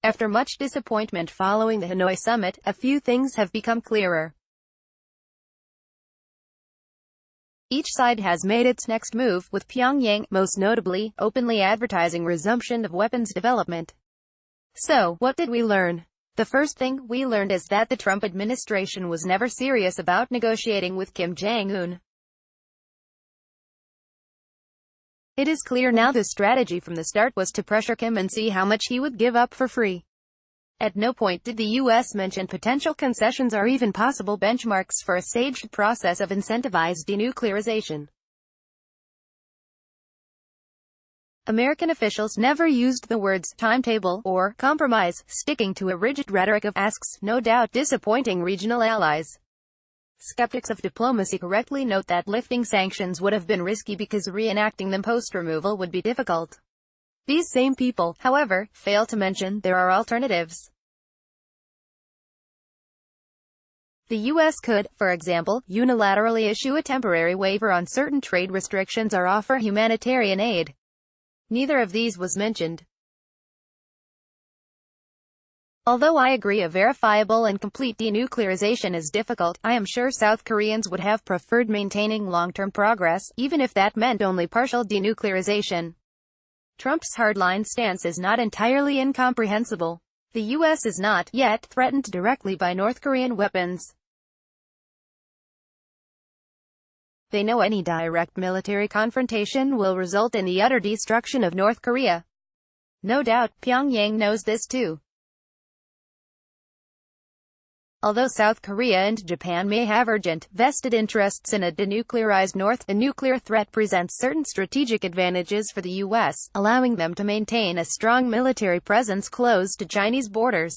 After much disappointment following the Hanoi summit, a few things have become clearer. Each side has made its next move, with Pyongyang, most notably, openly advertising resumption of weapons development. So, what did we learn? The first thing we learned is that the Trump administration was never serious about negotiating with Kim Jong-un. It is clear now the strategy from the start was to pressure Kim and see how much he would give up for free. At no point did the U.S. mention potential concessions or even possible benchmarks for a staged process of incentivized denuclearization. American officials never used the words timetable or compromise, sticking to a rigid rhetoric of asks, no doubt disappointing regional allies. Skeptics of diplomacy correctly note that lifting sanctions would have been risky because reenacting them post-removal would be difficult. These same people, however, fail to mention there are alternatives. The U.S. could, for example, unilaterally issue a temporary waiver on certain trade restrictions or offer humanitarian aid. Neither of these was mentioned. Although I agree a verifiable and complete denuclearization is difficult, I am sure South Koreans would have preferred maintaining long-term progress, even if that meant only partial denuclearization. Trump's hardline stance is not entirely incomprehensible. The U.S. is not, yet, threatened directly by North Korean weapons. They know any direct military confrontation will result in the utter destruction of North Korea. No doubt, Pyongyang knows this too. Although South Korea and Japan may have urgent, vested interests in a denuclearized North, the nuclear threat presents certain strategic advantages for the U.S., allowing them to maintain a strong military presence close to Chinese borders.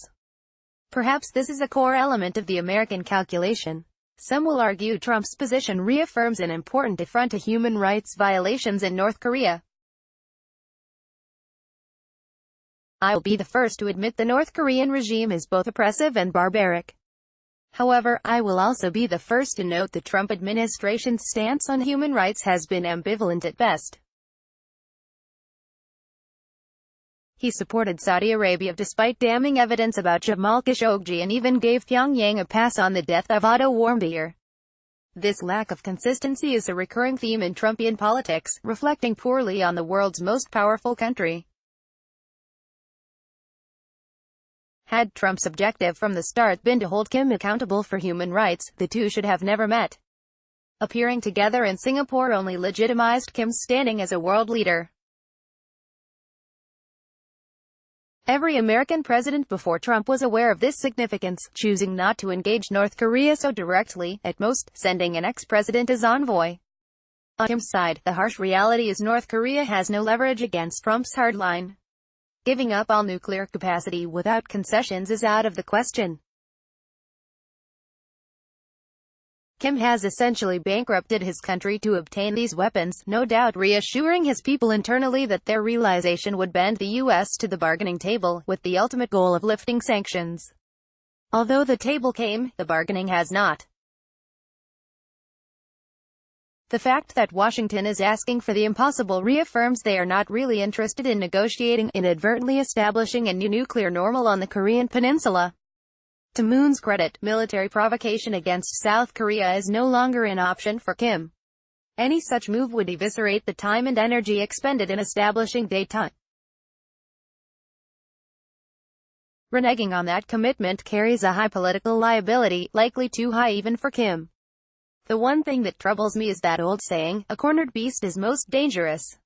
Perhaps this is a core element of the American calculation. Some will argue Trump's position reaffirms an important affront to human rights violations in North Korea. I will be the first to admit the North Korean regime is both oppressive and barbaric. However, I will also be the first to note the Trump administration's stance on human rights has been ambivalent at best. He supported Saudi Arabia despite damning evidence about Jamal Khashoggi and even gave Pyongyang a pass on the death of Otto Warmbier. This lack of consistency is a recurring theme in Trumpian politics, reflecting poorly on the world's most powerful country. Had Trump's objective from the start been to hold Kim accountable for human rights, the two should have never met. Appearing together in Singapore only legitimized Kim's standing as a world leader. Every American president before Trump was aware of this significance, choosing not to engage North Korea so directly, at most, sending an ex-president as envoy. On Kim's side, the harsh reality is North Korea has no leverage against Trump's hardline. Giving up all nuclear capacity without concessions is out of the question. Kim has essentially bankrupted his country to obtain these weapons, no doubt reassuring his people internally that their realization would bend the U.S. to the bargaining table, with the ultimate goal of lifting sanctions. Although the table came, the bargaining has not. The fact that Washington is asking for the impossible reaffirms they are not really interested in negotiating, inadvertently establishing a new nuclear normal on the Korean peninsula. To Moon's credit, military provocation against South Korea is no longer an option for Kim. Any such move would eviscerate the time and energy expended in establishing détente. Reneging on that commitment carries a high political liability, likely too high even for Kim. The one thing that troubles me is that old saying, a cornered beast is most dangerous.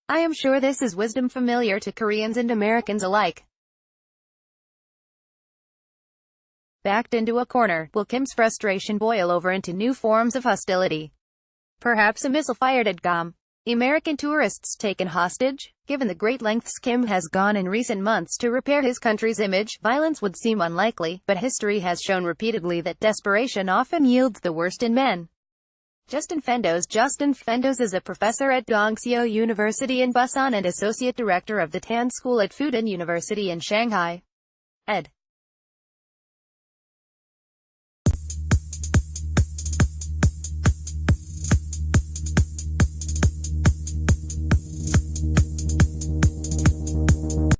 I am sure this is wisdom familiar to Koreans and Americans alike. Backed into a corner, will Kim's frustration boil over into new forms of hostility? Perhaps a missile fired at Guam. American tourists taken hostage? Given the great lengths Kim has gone in recent months to repair his country's image, violence would seem unlikely, but history has shown repeatedly that desperation often yields the worst in men. Justin Fendos is a professor at Dongseo University in Busan and associate director of the Tan School at Fudan University in Shanghai. Ed.